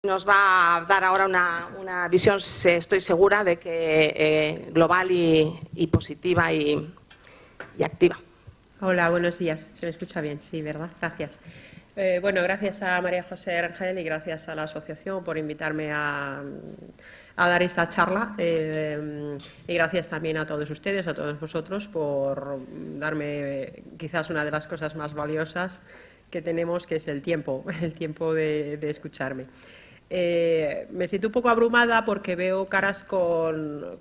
Nos va a dar ahora una visión, estoy segura, de que global y positiva y activa. Hola, buenos días. ¿Se me escucha bien? Sí, ¿verdad? Gracias. Bueno, gracias a María José Rangel y gracias a la asociación por invitarme a dar esta charla y gracias también a todos ustedes, a todos vosotros por darme quizás una de las cosas más valiosas que tenemos, que es el tiempo de escucharme. Me siento un poco abrumada porque veo caras con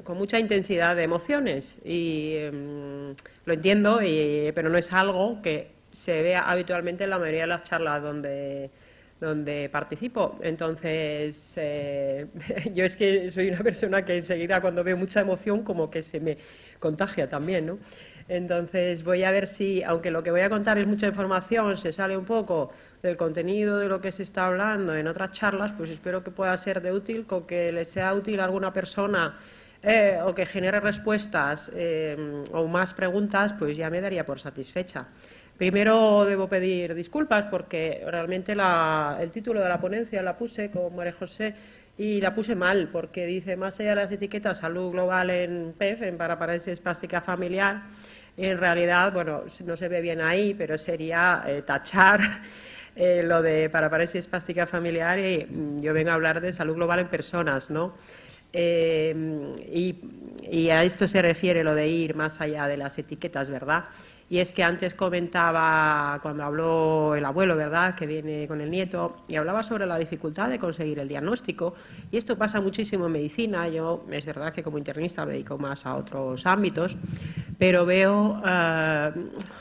mucha intensidad de emociones y lo entiendo, pero no es algo que se vea habitualmente en la mayoría de las charlas donde participo. Entonces, yo es que soy una persona que enseguida cuando veo mucha emoción como que se me contagia también, ¿no? Entonces voy a ver si, aunque lo que voy a contar es mucha información, se sale un poco del contenido de lo que se está hablando en otras charlas, pues espero que pueda ser de útil, con que le sea útil a alguna persona o que genere respuestas o más preguntas, pues ya me daría por satisfecha. Primero debo pedir disculpas porque realmente el título de la ponencia la puse con María José y la puse mal, porque dice más allá de las etiquetas salud global en PEF, en paraparesia espástica familiar. En realidad, bueno, no se ve bien ahí, pero sería tachar lo de paraparesia espástica familiar y yo vengo a hablar de salud global en personas, ¿no? Y a esto se refiere lo de ir más allá de las etiquetas, ¿verdad? Y es que antes comentaba, cuando habló el abuelo, ¿verdad?, que viene con el nieto, y hablaba sobre la dificultad de conseguir el diagnóstico, y esto pasa muchísimo en medicina. Yo, es verdad que como internista me dedico más a otros ámbitos, pero veo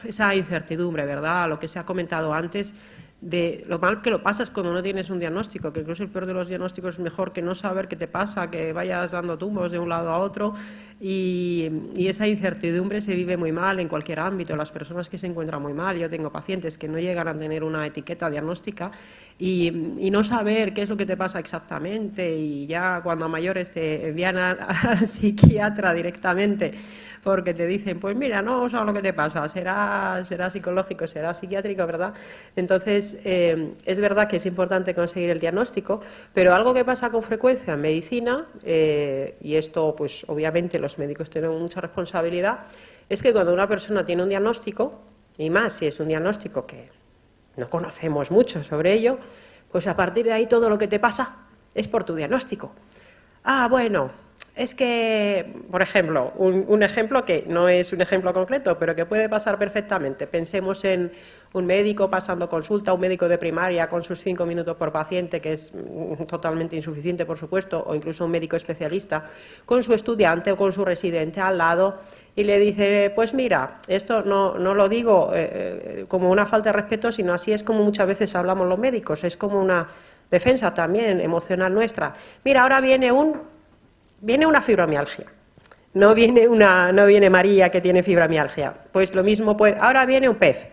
esa incertidumbre, ¿verdad?, lo que se ha comentado antes, de lo mal que lo pasas cuando no tienes un diagnóstico, que incluso el peor de los diagnósticos es mejor que no saber qué te pasa, que vayas dando tumbos de un lado a otro, y esa incertidumbre se vive muy mal en cualquier ámbito. Las personas que se encuentran muy mal, yo tengo pacientes que no llegan a tener una etiqueta diagnóstica y no saber qué es lo que te pasa exactamente, y ya cuando a mayores te envían al psiquiatra directamente porque te dicen, pues mira, no sabes lo que te pasa, será psicológico, será psiquiátrico, ¿verdad? Entonces, es verdad que es importante conseguir el diagnóstico, pero algo que pasa con frecuencia en medicina, y esto pues obviamente los médicos tienen mucha responsabilidad, es que cuando una persona tiene un diagnóstico, y más si es un diagnóstico que no conocemos mucho sobre ello, pues a partir de ahí todo lo que te pasa es por tu diagnóstico. Ah, bueno, es que, por ejemplo, un ejemplo que no es un ejemplo concreto, pero que puede pasar perfectamente. Pensemos en un médico pasando consulta, un médico de primaria con sus 5 minutos por paciente, que es totalmente insuficiente, por supuesto, o incluso un médico especialista, con su estudiante o con su residente al lado, y le dice, pues mira, esto no lo digo como una falta de respeto, sino así es como muchas veces hablamos los médicos, es como una defensa también emocional nuestra. Mira, ahora viene una fibromialgia. No viene María que tiene fibromialgia. Pues lo mismo, pues ahora viene un PEF.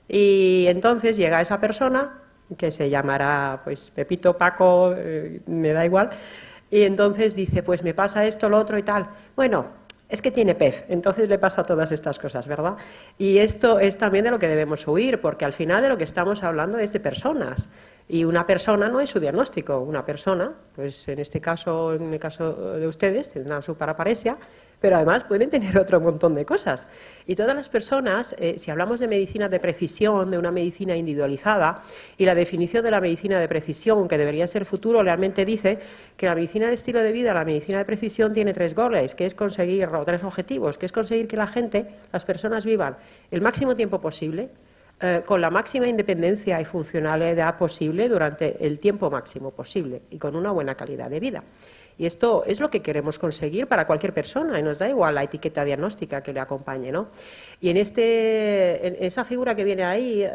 Y entonces llega esa persona, que se llamará pues Pepito, Paco, me da igual, y entonces dice, pues me pasa esto, lo otro y tal. Bueno, es que tiene PEF, entonces le pasa todas estas cosas, ¿verdad? Y esto es también de lo que debemos huir, porque al final de lo que estamos hablando es de personas. Y una persona no es su diagnóstico. Una persona, pues en este caso, en el caso de ustedes, tendrán su paraparesia, pero además pueden tener otro montón de cosas. Y todas las personas, si hablamos de medicina de precisión, de una medicina individualizada, y la definición de la medicina de precisión, que debería ser futuro, realmente dice que la medicina de estilo de vida, la medicina de precisión, tiene 3 goles, que es conseguir, o 3 objetivos, que es conseguir que la gente, las personas vivan el máximo tiempo posible, con la máxima independencia y funcionalidad posible durante el tiempo máximo posible y con una buena calidad de vida. Y esto es lo que queremos conseguir para cualquier persona, y nos da igual la etiqueta diagnóstica que le acompañe, ¿no? Y en esa figura que viene ahí,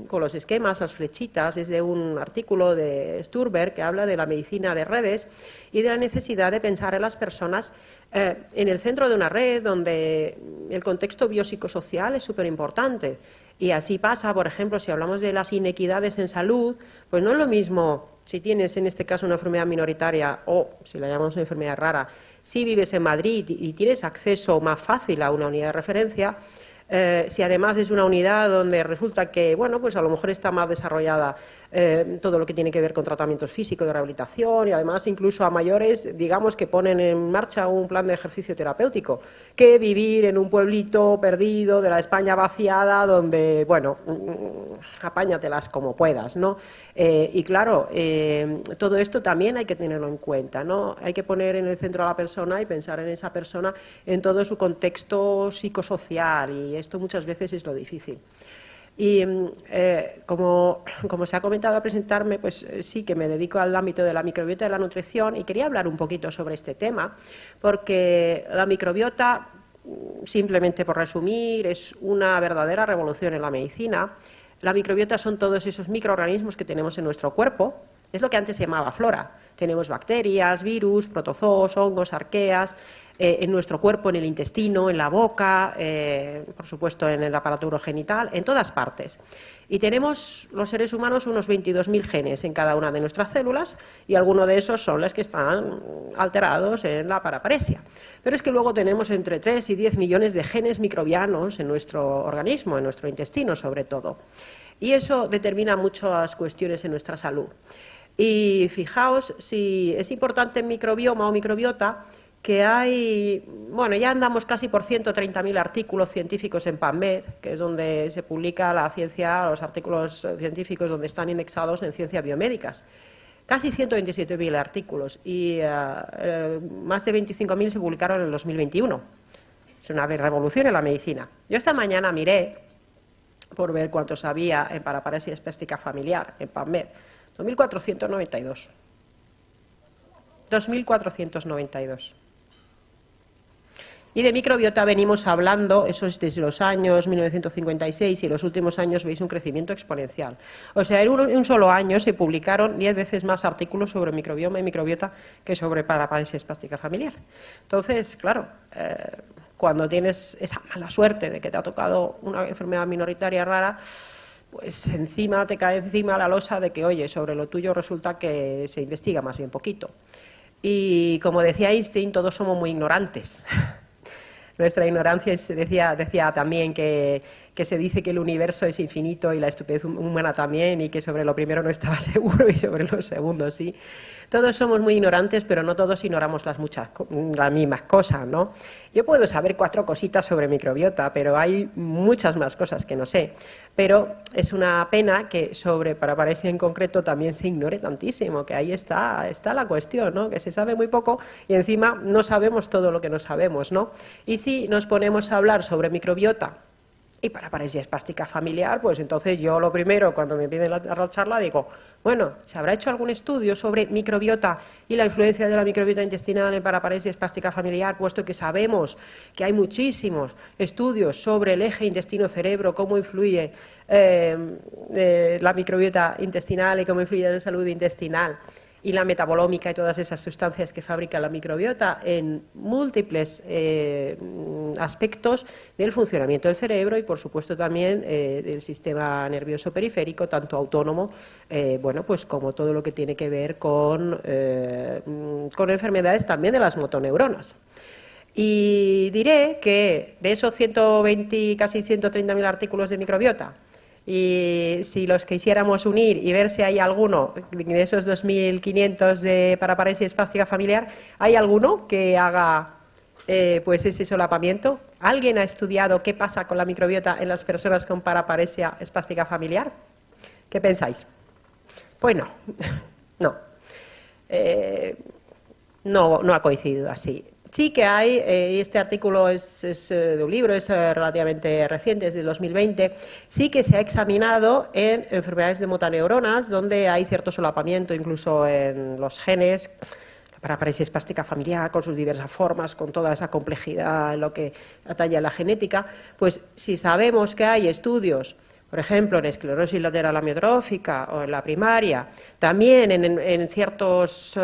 con los esquemas, las flechitas, es de un artículo de Sturberg que habla de la medicina de redes y de la necesidad de pensar en las personas en el centro de una red donde el contexto biopsicosocial es súper importante. Y así pasa, por ejemplo, si hablamos de las inequidades en salud, pues no es lo mismo si tienes en este caso una enfermedad minoritaria o, si la llamamos una enfermedad rara, si vives en Madrid y tienes acceso más fácil a una unidad de referencia, si además es una unidad donde resulta que, bueno, pues a lo mejor está más desarrollada todo lo que tiene que ver con tratamientos físicos, de rehabilitación, y además incluso a mayores, digamos, que ponen en marcha un plan de ejercicio terapéutico, que vivir en un pueblito perdido de la España vaciada donde, bueno, apáñatelas como puedas, ¿no? Y claro, todo esto también hay que tenerlo en cuenta, ¿no? Hay que poner en el centro a la persona y pensar en esa persona en todo su contexto psicosocial, y esto muchas veces es lo difícil. Y como se ha comentado al presentarme, pues sí que me dedico al ámbito de la microbiota y la nutrición, y quería hablar un poquito sobre este tema, porque la microbiota, simplemente por resumir, es una verdadera revolución en la medicina. La microbiota son todos esos microorganismos que tenemos en nuestro cuerpo, es lo que antes se llamaba flora. Tenemos bacterias, virus, protozoos, hongos, arqueas, en nuestro cuerpo, en el intestino, en la boca, por supuesto en el aparato urogenital, en todas partes. Y tenemos los seres humanos unos 22.000 genes en cada una de nuestras células, y algunos de esos son los que están alterados en la paraparesia. Pero es que luego tenemos entre 3 y 10 millones de genes microbianos en nuestro organismo, en nuestro intestino sobre todo. Y eso determina muchas cuestiones en nuestra salud. Y fijaos si es importante en microbioma o microbiota que hay, bueno, ya andamos casi por 130.000 artículos científicos en PubMed, que es donde se publica la ciencia, los artículos científicos donde están indexados en ciencias biomédicas. Casi 127.000 artículos, y más de 25.000 se publicaron en el 2021. Es una revolución en la medicina. Yo esta mañana miré por ver cuántos había en paraparesia espástica familiar en PubMed. 2.492. 2.492. Y de microbiota venimos hablando, eso es desde los años 1956, y en los últimos años veis un crecimiento exponencial. O sea, en un solo año se publicaron 10 veces más artículos sobre microbioma y microbiota que sobre paraparesia espástica familiar. Entonces, claro, cuando tienes esa mala suerte de que te ha tocado una enfermedad minoritaria rara, pues encima te cae encima la losa de que, oye, sobre lo tuyo resulta que se investiga más bien poquito. Y como decía Einstein, todos somos muy ignorantes. Nuestra ignorancia decía también que se dice que el universo es infinito y la estupidez humana también, y que sobre lo primero no estaba seguro y sobre lo segundo sí. Todos somos muy ignorantes, pero no todos ignoramos las mismas cosas, ¿no? Yo puedo saber 4 cositas sobre microbiota, pero hay muchas más cosas que no sé. Pero es una pena que sobre paraparesia en concreto también se ignore tantísimo, que ahí está la cuestión, ¿no? Que se sabe muy poco y encima no sabemos todo lo que no sabemos, ¿no? Y si nos ponemos a hablar sobre microbiota y paraparesia espástica familiar, pues entonces yo lo primero, cuando me piden la charla, digo, bueno, ¿se habrá hecho algún estudio sobre microbiota y la influencia de la microbiota intestinal en paraparesia espástica familiar, puesto que sabemos que hay muchísimos estudios sobre el eje intestino-cerebro, cómo influye la microbiota intestinal y cómo influye en la salud intestinal y la metabolómica y todas esas sustancias que fabrica la microbiota en múltiples aspectos del funcionamiento del cerebro y, por supuesto, también del sistema nervioso periférico, tanto autónomo, bueno, pues como todo lo que tiene que ver con enfermedades también de las motoneuronas. Y diré que de esos 120, casi 130.000 artículos de microbiota, y si los quisiéramos unir y ver si hay alguno de esos 2.500 de paraparesia espástica familiar, ¿hay alguno que haga pues ese solapamiento? ¿Alguien ha estudiado qué pasa con la microbiota en las personas con paraparesia espástica familiar? ¿Qué pensáis? Pues no, no ha coincidido así. Sí que hay, y este artículo es de un libro, es relativamente reciente, es del 2020, sí que se ha examinado en enfermedades de motoneuronas, donde hay cierto solapamiento incluso en los genes, la paraparesia espástica familiar, con sus diversas formas, con toda esa complejidad en lo que atañe a la genética. Pues si sabemos que hay estudios, por ejemplo, en esclerosis lateral amiotrófica o en la primaria, también en ciertos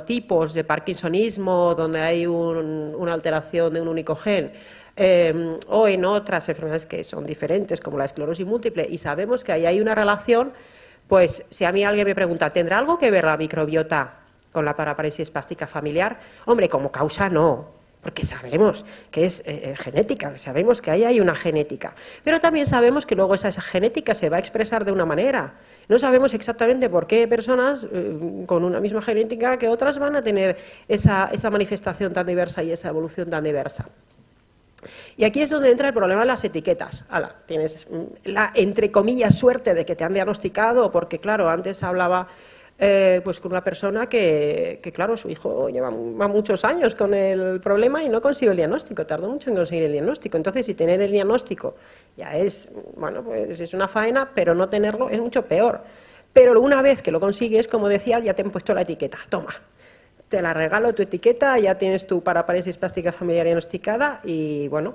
tipos de parkinsonismo donde hay una alteración de un único gen, o en otras enfermedades que son diferentes como la esclerosis múltiple, y sabemos que ahí hay una relación, pues si a mí alguien me pregunta, ¿tendrá algo que ver la microbiota con la paraparesia espástica familiar? Hombre, como causa no, porque sabemos que es genética, sabemos que ahí hay una genética, pero también sabemos que luego esa genética se va a expresar de una manera. No sabemos exactamente por qué personas con una misma genética que otras van a tener esa manifestación tan diversa y esa evolución tan diversa. Y aquí es donde entra el problema de las etiquetas. Tienes la, entre comillas, suerte de que te han diagnosticado, porque claro, antes hablaba pues con una persona que claro, su hijo lleva muchos años con el problema y no consiguió el diagnóstico, tardó mucho en conseguir el diagnóstico. Entonces, si tener el diagnóstico ya es, bueno, pues es una faena, pero no tenerlo es mucho peor. Pero una vez que lo consigues, como decía, ya te han puesto la etiqueta, toma. Te la regalo, tu etiqueta, ya tienes tu paraparesis espástica familiar diagnosticada y, bueno,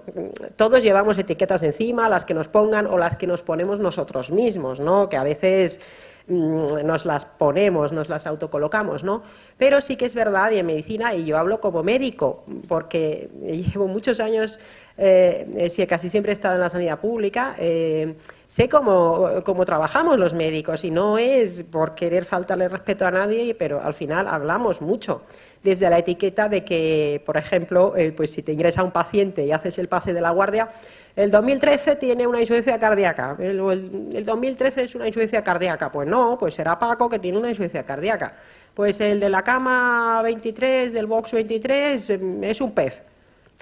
todos llevamos etiquetas encima, las que nos pongan o las que nos ponemos nosotros mismos, ¿no? Que a veces nos las ponemos, nos las autocolocamos, ¿no? Pero sí que es verdad, y en medicina, y yo hablo como médico, porque llevo muchos años, casi siempre he estado en la sanidad pública, sé cómo trabajamos los médicos y no es por querer faltarle respeto a nadie, pero al final hablamos mucho. Desde la etiqueta de que, por ejemplo, pues si te ingresa un paciente y haces el pase de la guardia, el 2013 tiene una insuficiencia cardíaca, el 2013 es una insuficiencia cardíaca, pues no, pues será Paco que tiene una insuficiencia cardíaca, pues el de la cama 23, del box 23, es un PEF.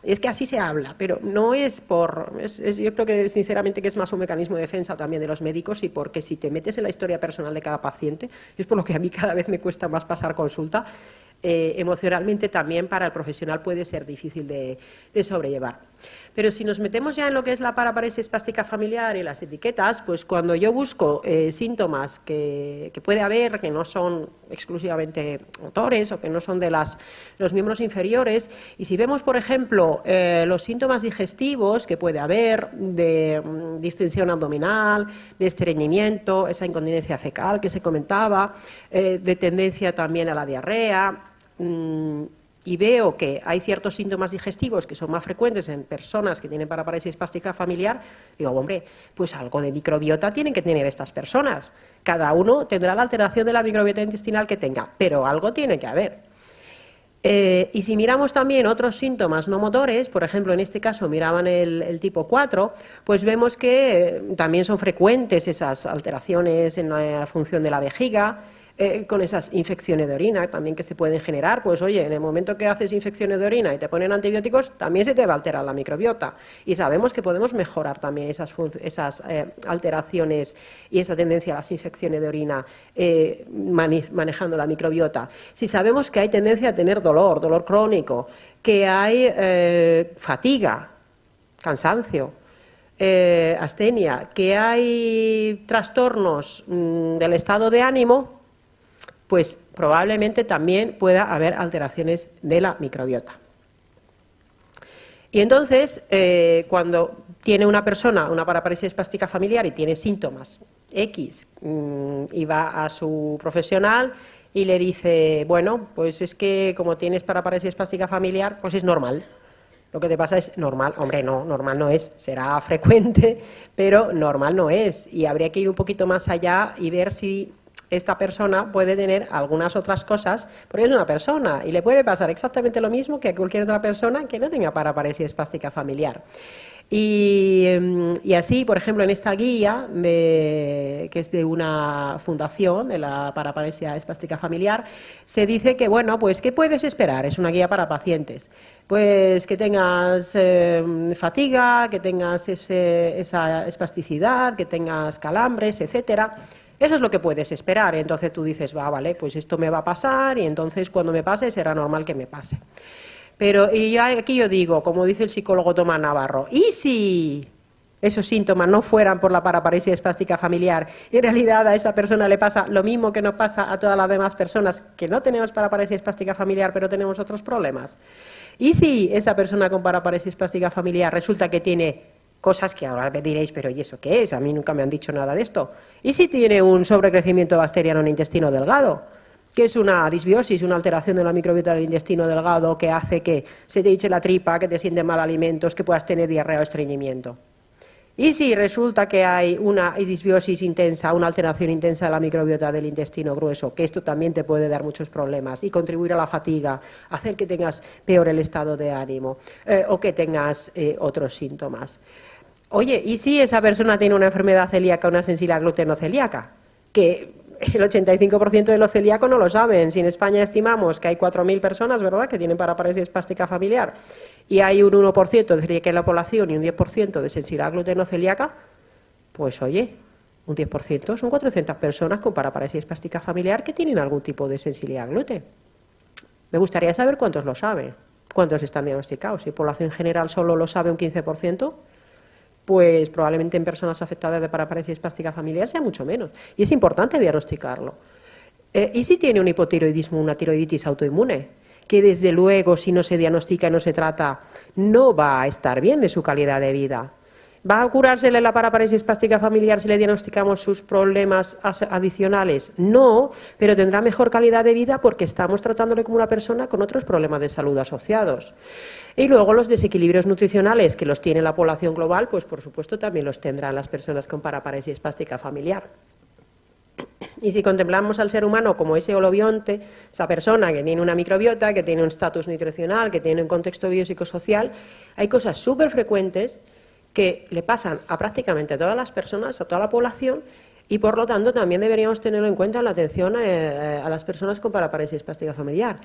Es que así se habla, pero no es por... yo creo que sinceramente que es más un mecanismo de defensa también de los médicos y porque si te metes en la historia personal de cada paciente, es por lo que a mí cada vez me cuesta más pasar consulta, emocionalmente también para el profesional puede ser difícil de sobrellevar. Pero si nos metemos ya en lo que es la paraparesis espástica familiar y las etiquetas, pues cuando yo busco síntomas que puede haber, que no son exclusivamente motores o que no son de los miembros inferiores, y si vemos, por ejemplo, los síntomas digestivos que puede haber de distensión abdominal, de estreñimiento, esa incontinencia fecal que se comentaba, de tendencia también a la diarrea, y veo que hay ciertos síntomas digestivos que son más frecuentes en personas que tienen paraparesis espástica familiar, digo, hombre, pues algo de microbiota tienen que tener estas personas. Cada uno tendrá la alteración de la microbiota intestinal que tenga, pero algo tiene que haber. Y si miramos también otros síntomas no motores, por ejemplo, en este caso miraban el tipo 4, pues vemos que también son frecuentes esas alteraciones en la función de la vejiga, con esas infecciones de orina también que se pueden generar, pues oye, en el momento que haces infecciones de orina y te ponen antibióticos, también se te va a alterar la microbiota. Y sabemos que podemos mejorar también esas alteraciones y esa tendencia a las infecciones de orina manejando la microbiota. Si sabemos que hay tendencia a tener dolor crónico, que hay fatiga, cansancio, astenia, que hay trastornos del estado de ánimo, pues probablemente también pueda haber alteraciones de la microbiota. Y entonces, cuando tiene una persona una paraparesis espástica familiar y tiene síntomas X y va a su profesional y le dice, bueno, pues es que como tienes paraparesis espástica familiar, pues es normal. Lo que te pasa es normal. Hombre, no, normal no es, será frecuente, pero normal no es. Y habría que ir un poquito más allá y ver si esta persona puede tener algunas otras cosas, porque es una persona y le puede pasar exactamente lo mismo que a cualquier otra persona que no tenga paraparesis espástica familiar. Y así, por ejemplo, en esta guía, que es de una fundación de la paraparesia espástica familiar, se dice que, bueno, pues, ¿qué puedes esperar? Es una guía para pacientes. Pues que tengas fatiga, que tengas esa espasticidad, que tengas calambres, etcétera. Eso es lo que puedes esperar. Entonces tú dices, vale, pues esto me va a pasar y entonces cuando me pase será normal que me pase. Pero y aquí yo digo, como dice el psicólogo Tomás Navarro, ¿y si esos síntomas no fueran por la paraparesia espástica familiar y en realidad a esa persona le pasa lo mismo que nos pasa a todas las demás personas que no tenemos paraparesia espástica familiar pero tenemos otros problemas? ¿Y si esa persona con paraparesia espástica familiar resulta que tiene cosas que ahora me diréis, pero ¿y eso qué es? A mí nunca me han dicho nada de esto. ¿Y si tiene un sobrecrecimiento bacteriano en el intestino delgado? Que es una disbiosis, una alteración de la microbiota del intestino delgado que hace que se te hinche la tripa, que te sienten mal alimentos, que puedas tener diarrea o estreñimiento. Y si resulta que hay una disbiosis intensa, una alteración intensa de la microbiota del intestino grueso, que esto también te puede dar muchos problemas y contribuir a la fatiga, hacer que tengas peor el estado de ánimo o que tengas otros síntomas. Oye, ¿y si esa persona tiene una enfermedad celíaca, una sensibilidad gluteno-celíaca? Que el 85% de los celíacos no lo saben. Si en España estimamos que hay 4.000 personas, ¿verdad?, que tienen paraparesia espástica familiar y hay un 1% de celiaquía en la población y un 10% de sensibilidad gluteno-celíaca, pues oye, un 10% son 400 personas con paraparesia espástica familiar que tienen algún tipo de sensibilidad al gluten. Me gustaría saber cuántos lo saben, cuántos están diagnosticados. Si población general solo lo sabe un 15%, pues probablemente en personas afectadas de paraparesia espástica familiar sea mucho menos. Y es importante diagnosticarlo. ¿Y si tiene un hipotiroidismo, una tiroiditis autoinmune? Que desde luego, si no se diagnostica y no se trata, no va a estar bien de su calidad de vida. ¿Va a curársele la paraparesia espástica familiar si le diagnosticamos sus problemas adicionales? No, pero tendrá mejor calidad de vida porque estamos tratándole como una persona con otros problemas de salud asociados. Y luego los desequilibrios nutricionales que los tiene la población global, pues por supuesto también los tendrán las personas con paraparesia espástica familiar. Y si contemplamos al ser humano como ese holobionte, esa persona que tiene una microbiota, que tiene un estatus nutricional, que tiene un contexto biopsicosocial, hay cosas súper frecuentes que le pasan a prácticamente todas las personas, a toda la población, y por lo tanto también deberíamos tenerlo en cuenta en la atención a las personas con paraparesia espástica familiar.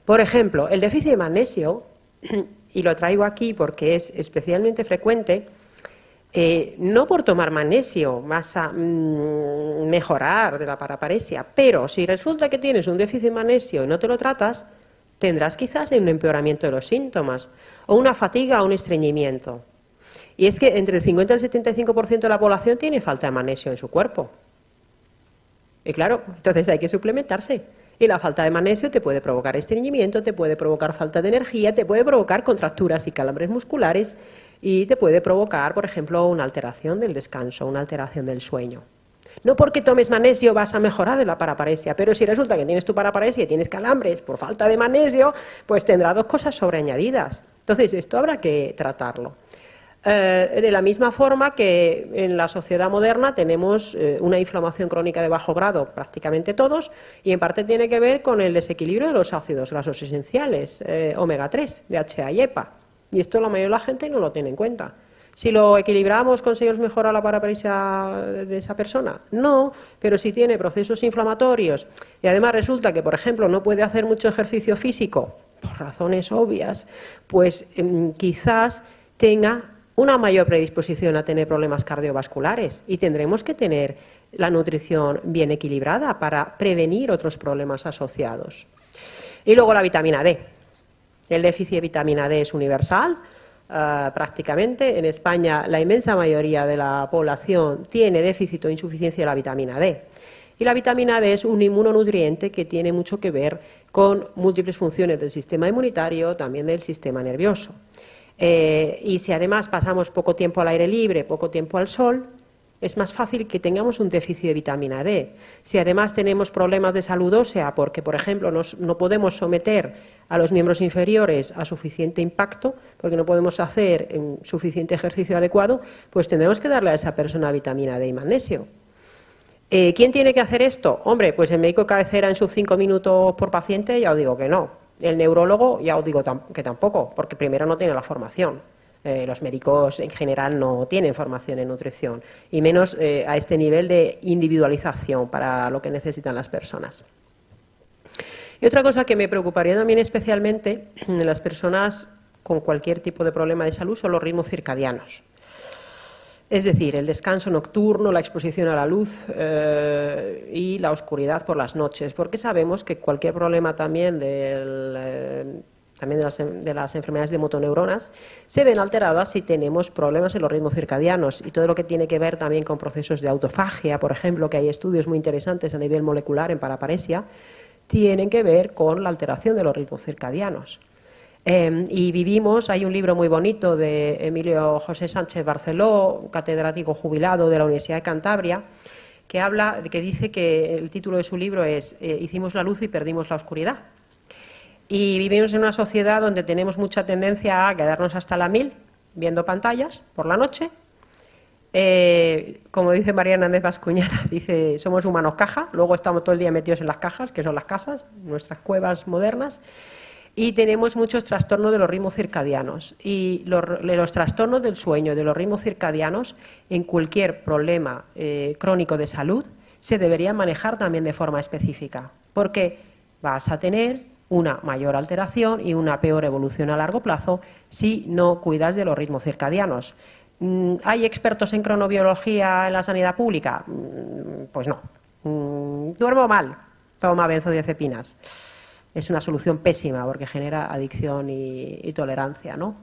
Por ejemplo, el déficit de magnesio, y lo traigo aquí porque es especialmente frecuente, no por tomar magnesio vas a mejorar de la paraparesia, pero si resulta que tienes un déficit de magnesio y no te lo tratas, tendrás quizás un empeoramiento de los síntomas, o una fatiga o un estreñimiento. Y es que entre el 50 y el 75% de la población tiene falta de magnesio en su cuerpo. Y claro, entonces hay que suplementarse. Y la falta de magnesio te puede provocar estreñimiento, te puede provocar falta de energía, te puede provocar contracturas y calambres musculares y te puede provocar, por ejemplo, una alteración del descanso, una alteración del sueño. No porque tomes magnesio vas a mejorar de la paraparesia, pero si resulta que tienes tu paraparesia y tienes calambres por falta de magnesio, pues tendrá dos cosas sobreañadidas. Entonces, esto habrá que tratarlo. De la misma forma que en la sociedad moderna tenemos una inflamación crónica de bajo grado, prácticamente todos, y en parte tiene que ver con el desequilibrio de los ácidos grasos esenciales, omega 3, DHA y EPA. Y esto la mayoría de la gente no lo tiene en cuenta. Si lo equilibramos, ¿conseguimos mejorar la paraparesia de esa persona? No, pero si tiene procesos inflamatorios y además resulta que, por ejemplo, no puede hacer mucho ejercicio físico, por razones obvias, pues quizás tenga una mayor predisposición a tener problemas cardiovasculares y tendremos que tener la nutrición bien equilibrada para prevenir otros problemas asociados. Y luego la vitamina D. El déficit de vitamina D es universal, prácticamente. En España la inmensa mayoría de la población tiene déficit o insuficiencia de la vitamina D. Y la vitamina D es un inmunonutriente que tiene mucho que ver con múltiples funciones del sistema inmunitario, también del sistema nervioso. Y si además pasamos poco tiempo al aire libre, poco tiempo al sol, es más fácil que tengamos un déficit de vitamina D. Si además tenemos problemas de salud ósea, porque por ejemplo no podemos someter a los miembros inferiores a suficiente impacto, porque no podemos hacer suficiente ejercicio adecuado, pues tendremos que darle a esa persona vitamina D y magnesio. ¿Quién tiene que hacer esto? Hombre, pues el médico de cabecera en sus 5 minutos por paciente, ya os digo que no. El neurólogo, ya os digo que tampoco, porque primero no tiene la formación. Los médicos en general no tienen formación en nutrición, y menos a este nivel de individualización para lo que necesitan las personas. Y otra cosa que me preocuparía también especialmente en las personas con cualquier tipo de problema de salud son los ritmos circadianos. Es decir, el descanso nocturno, la exposición a la luz y la oscuridad por las noches, porque sabemos que cualquier problema también de las enfermedades de motoneuronas se ven alteradas si tenemos problemas en los ritmos circadianos, y todo lo que tiene que ver también con procesos de autofagia, por ejemplo, que hay estudios muy interesantes a nivel molecular en paraparesia, tienen que ver con la alteración de los ritmos circadianos. Y vivimos, hay un libro muy bonito de Emilio José Sánchez Barceló, catedrático jubilado de la Universidad de Cantabria, que dice que el título de su libro es Hicimos la luz y perdimos la oscuridad. Y vivimos en una sociedad donde tenemos mucha tendencia a quedarnos hasta la 1000 viendo pantallas por la noche, Como dice María Hernández Bascuñana, dice, somos humanos caja, luego estamos todo el día metidos en las cajas, que son las casas, nuestras cuevas modernas, y tenemos muchos trastornos de los ritmos circadianos. Y los trastornos del sueño, de los ritmos circadianos, en cualquier problema crónico de salud, se deberían manejar también de forma específica, porque vas a tener una mayor alteración y una peor evolución a largo plazo si no cuidas de los ritmos circadianos. ¿Hay expertos en cronobiología en la sanidad pública? Pues no. Duermo mal, toma benzodiazepinas. Es una solución pésima porque genera adicción y tolerancia, ¿no?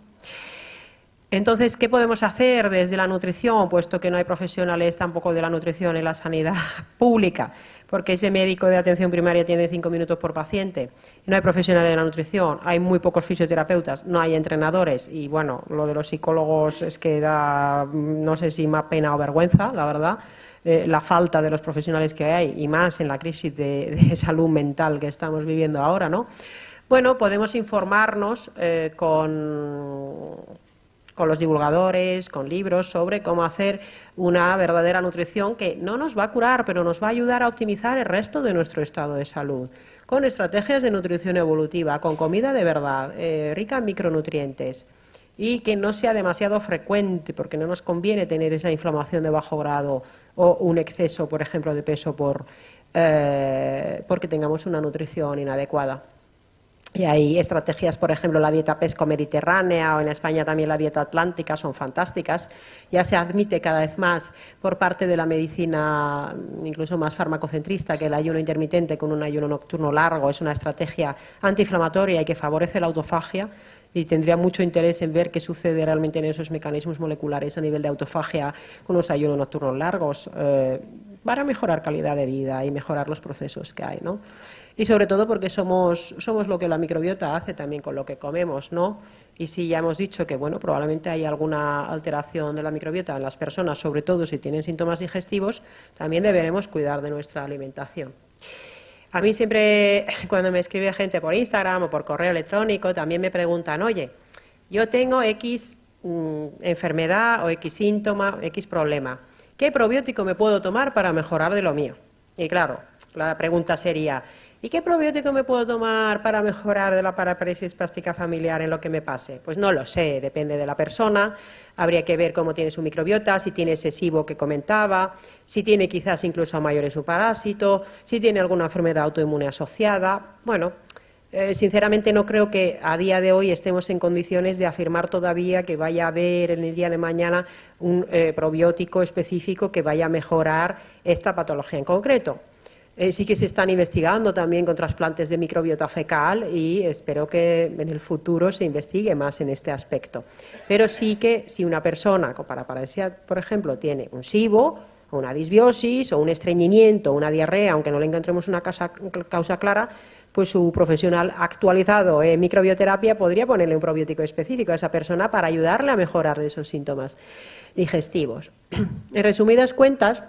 Entonces, ¿qué podemos hacer desde la nutrición, puesto que no hay profesionales tampoco de la nutrición en la sanidad pública? Porque ese médico de atención primaria tiene 5 minutos por paciente. No hay profesionales de la nutrición, hay muy pocos fisioterapeutas, no hay entrenadores. Y bueno, lo de los psicólogos es que da, no sé si más pena o vergüenza, la verdad, la falta de los profesionales que hay, y más en la crisis de salud mental que estamos viviendo ahora, ¿no? Bueno, podemos informarnos con los divulgadores, con libros sobre cómo hacer una verdadera nutrición que no nos va a curar, pero nos va a ayudar a optimizar el resto de nuestro estado de salud, con estrategias de nutrición evolutiva, con comida de verdad, rica en micronutrientes, y que no sea demasiado frecuente, porque no nos conviene tener esa inflamación de bajo grado o un exceso, por ejemplo, de peso porque tengamos una nutrición inadecuada. Y hay estrategias, por ejemplo, la dieta pesco-mediterránea, o en España también la dieta atlántica, son fantásticas. Ya se admite cada vez más por parte de la medicina, incluso más farmacocentrista, que el ayuno intermitente con un ayuno nocturno largo es una estrategia antiinflamatoria y que favorece la autofagia, y tendría mucho interés en ver qué sucede realmente en esos mecanismos moleculares a nivel de autofagia con los ayunos nocturnos largos, para mejorar calidad de vida y mejorar los procesos que hay, ¿no? Y sobre todo porque somos lo que la microbiota hace también con lo que comemos, ¿no? Y si ya hemos dicho que, bueno, probablemente hay alguna alteración de la microbiota en las personas, sobre todo si tienen síntomas digestivos, también deberemos cuidar de nuestra alimentación. A mí siempre, cuando me escribe gente por Instagram o por correo electrónico, también me preguntan, oye, yo tengo X enfermedad o X síntoma, X problema, ¿qué probiótico me puedo tomar para mejorar de lo mío? Y claro, la pregunta sería, ¿y qué probiótico me puedo tomar para mejorar de la paraparesis plástica familiar en lo que me pase? Pues no lo sé, depende de la persona, habría que ver cómo tiene su microbiota, si tiene ese SIBO que comentaba, si tiene quizás incluso a mayores un parásito, si tiene alguna enfermedad autoinmune asociada. Bueno, sinceramente no creo que a día de hoy estemos en condiciones de afirmar todavía que vaya a haber en el día de mañana un probiótico específico que vaya a mejorar esta patología en concreto. Sí que se están investigando también con trasplantes de microbiota fecal y espero que en el futuro se investigue más en este aspecto. Pero sí que si una persona con paraparesia, por ejemplo, tiene un SIBO, o una disbiosis, o un estreñimiento, o una diarrea, aunque no le encontremos una causa clara, pues su profesional actualizado en microbioterapia podría ponerle un probiótico específico a esa persona para ayudarle a mejorar de esos síntomas digestivos. En resumidas cuentas,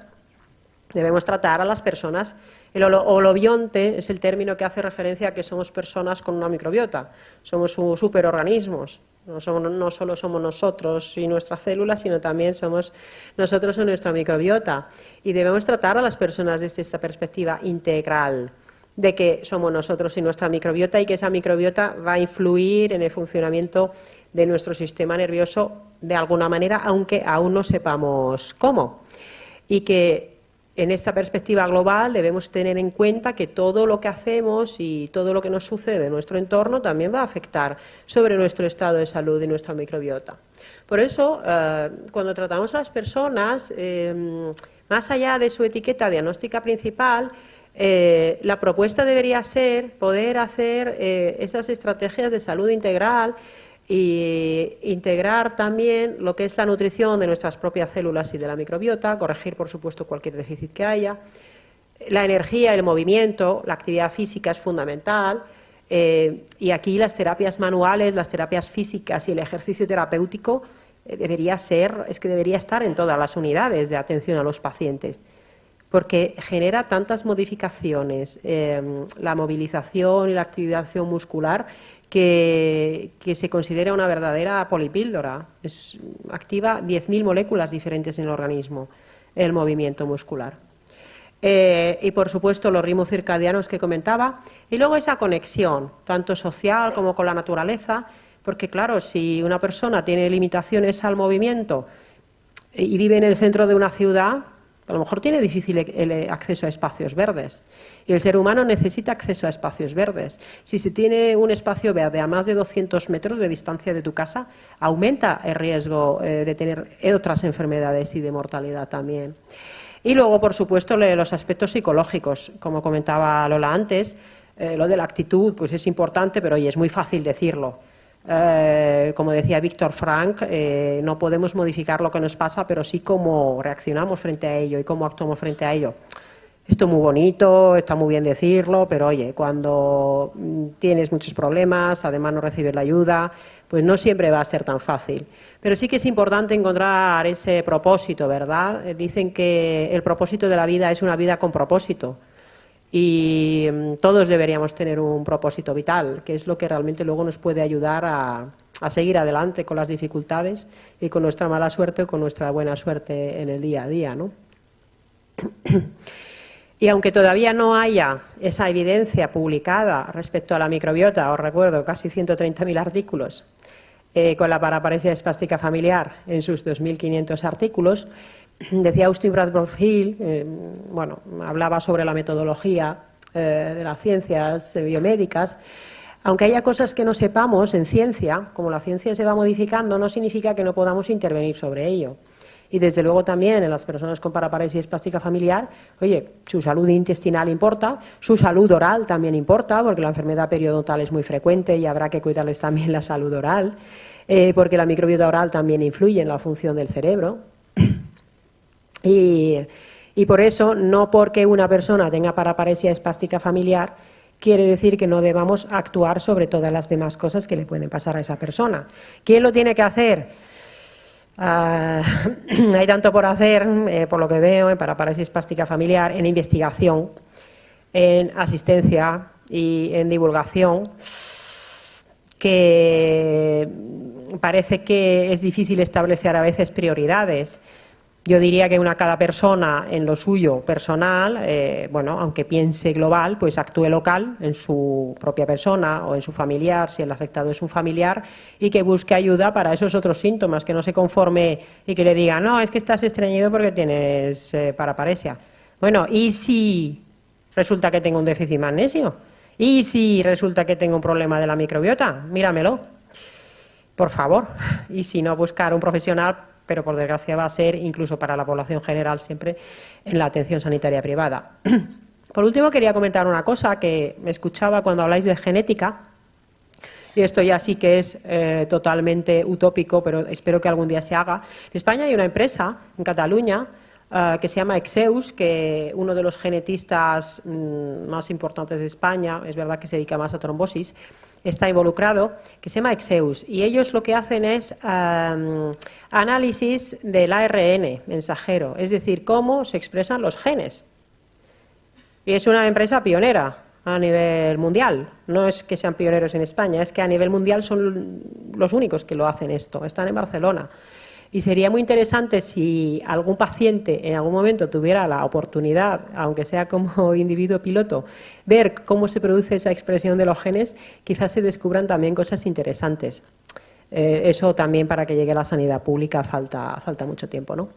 debemos tratar a las personas. El holobionte es el término que hace referencia a que somos personas con una microbiota, somos superorganismos, no solo somos nosotros y nuestras células, sino también somos nosotros y nuestra microbiota. Y debemos tratar a las personas desde esta perspectiva integral, de que somos nosotros y nuestra microbiota, y que esa microbiota va a influir en el funcionamiento de nuestro sistema nervioso de alguna manera, aunque aún no sepamos cómo. Y que en esta perspectiva global debemos tener en cuenta que todo lo que hacemos y todo lo que nos sucede en nuestro entorno también va a afectar sobre nuestro estado de salud y nuestra microbiota. Por eso, cuando tratamos a las personas, más allá de su etiqueta diagnóstica principal, la propuesta debería ser poder hacer esas estrategias de salud integral y integrar también lo que es la nutrición de nuestras propias células y de la microbiota, corregir, por supuesto, cualquier déficit que haya. La energía, el movimiento, la actividad física es fundamental, y aquí las terapias manuales, las terapias físicas y el ejercicio terapéutico debería estar en todas las unidades de atención a los pacientes. porque genera tantas modificaciones, la movilización y la activación muscular, que se considera una verdadera polipíldora. Activa 10.000 moléculas diferentes en el organismo, el movimiento muscular. Y por supuesto los ritmos circadianos que comentaba, y luego esa conexión, tanto social como con la naturaleza, porque claro, si una persona tiene limitaciones al movimiento y vive en el centro de una ciudad, a lo mejor tiene difícil el acceso a espacios verdes. Y el ser humano necesita acceso a espacios verdes. Si se tiene un espacio verde a más de 200 metros de distancia de tu casa, aumenta el riesgo de tener otras enfermedades y de mortalidad también. Y luego, por supuesto, los aspectos psicológicos. Como comentaba Lola antes, lo de la actitud pues es importante, pero oye, es muy fácil decirlo. Como decía Víctor Frank, no podemos modificar lo que nos pasa, pero sí cómo reaccionamos frente a ello y cómo actuamos frente a ello. Esto es muy bonito, está muy bien decirlo, pero oye, cuando tienes muchos problemas, además no recibes la ayuda, pues no siempre va a ser tan fácil. Pero sí que es importante encontrar ese propósito, ¿verdad? Dicen que el propósito de la vida es una vida con propósito. Y todos deberíamos tener un propósito vital, que es lo que realmente luego nos puede ayudar a seguir adelante con las dificultades y con nuestra mala suerte o con nuestra buena suerte en el día a día, ¿no? Y aunque todavía no haya esa evidencia publicada respecto a la microbiota, os recuerdo, casi 130.000 artículos con la paraparesia espástica familiar en sus 2.500 artículos, decía Austin Bradford Hill, bueno, hablaba sobre la metodología de las ciencias biomédicas. Aunque haya cosas que no sepamos en ciencia, como la ciencia se va modificando, no significa que no podamos intervenir sobre ello. Y desde luego también en las personas con paraparesia espástica familiar, oye, su salud intestinal importa, su salud oral también importa, porque la enfermedad periodontal es muy frecuente y habrá que cuidarles también la salud oral, porque la microbiota oral también influye en la función del cerebro. Y por eso, no porque una persona tenga paraparesia espástica familiar, quiere decir que no debamos actuar sobre todas las demás cosas que le pueden pasar a esa persona. ¿Quién lo tiene que hacer? Hay tanto por hacer, por lo que veo, en paraparesia espástica familiar, en investigación, en asistencia y en divulgación, que parece que es difícil establecer a veces prioridades. Yo diría que cada persona en lo suyo personal, bueno, aunque piense global, pues actúe local en su propia persona o en su familiar, si el afectado es un familiar, y que busque ayuda para esos otros síntomas, que no se conforme y que le diga, no, es que estás estreñido porque tienes paraparesia. Bueno, ¿y si resulta que tengo un déficit de magnesio? ¿Y si resulta que tengo un problema de la microbiota? Míramelo, por favor. Y si no, buscar un profesional, pero por desgracia va a ser, incluso para la población general, siempre en la atención sanitaria privada. Por último, quería comentar una cosa que me escuchaba cuando habláis de genética, y esto ya sí que es totalmente utópico, pero espero que algún día se haga. En España hay una empresa, en Cataluña, que se llama Exeus, que uno de los genetistas más importantes de España, es verdad que se dedica más a trombosis, está involucrado, que se llama Exeus, y ellos lo que hacen es análisis del ARN mensajero, es decir, cómo se expresan los genes. Y es una empresa pionera a nivel mundial, no es que sean pioneros en España, es que a nivel mundial son los únicos que lo hacen esto, están en Barcelona. Y sería muy interesante si algún paciente en algún momento tuviera la oportunidad, aunque sea como individuo piloto, ver cómo se produce esa expresión de los genes, quizás se descubran también cosas interesantes. Eso también, para que llegue a la sanidad pública, falta mucho tiempo, ¿no?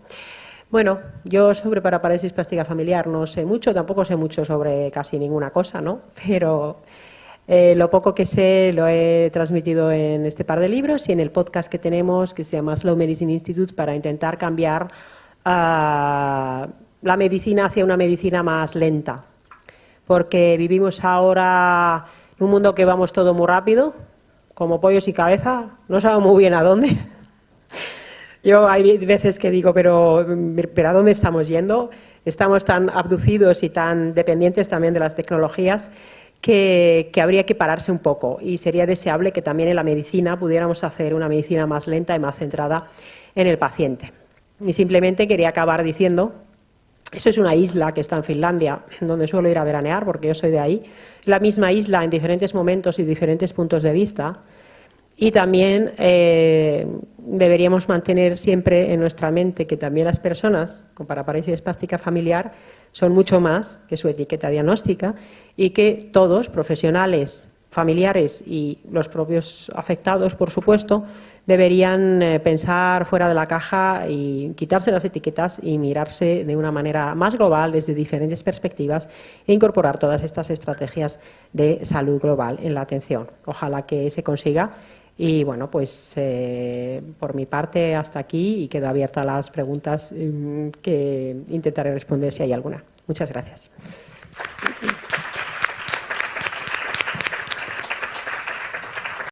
Bueno, yo sobre paraparesia espástica familiar no sé mucho, tampoco sé mucho sobre casi ninguna cosa, ¿no? Pero lo poco que sé lo he transmitido en este par de libros y en el podcast que tenemos, que se llama Slow Medicine Institute, para intentar cambiar la medicina hacia una medicina más lenta. Porque vivimos ahora en un mundo que vamos todo muy rápido, como pollos y cabeza, no sabemos muy bien a dónde. Yo hay veces que digo, pero ¿a dónde estamos yendo? Estamos tan abducidos y tan dependientes también de las tecnologías que habría que pararse un poco, y sería deseable que también en la medicina pudiéramos hacer una medicina más lenta y más centrada en el paciente. Y simplemente quería acabar diciendo Eso es una isla que está en Finlandia, donde suelo ir a veranear, porque yo soy de ahí. La misma isla en diferentes momentos y diferentes puntos de vista. Y también deberíamos mantener siempre en nuestra mente que también las personas con paraparesia espástica familiar son mucho más que su etiqueta diagnóstica y que todos, profesionales, familiares y los propios afectados, por supuesto, deberían pensar fuera de la caja y quitarse las etiquetas y mirarse de una manera más global desde diferentes perspectivas e incorporar todas estas estrategias de salud global en la atención. Ojalá que se consiga. Y bueno, pues por mi parte hasta aquí y quedo abierta a las preguntas que intentaré responder si hay alguna. Muchas gracias.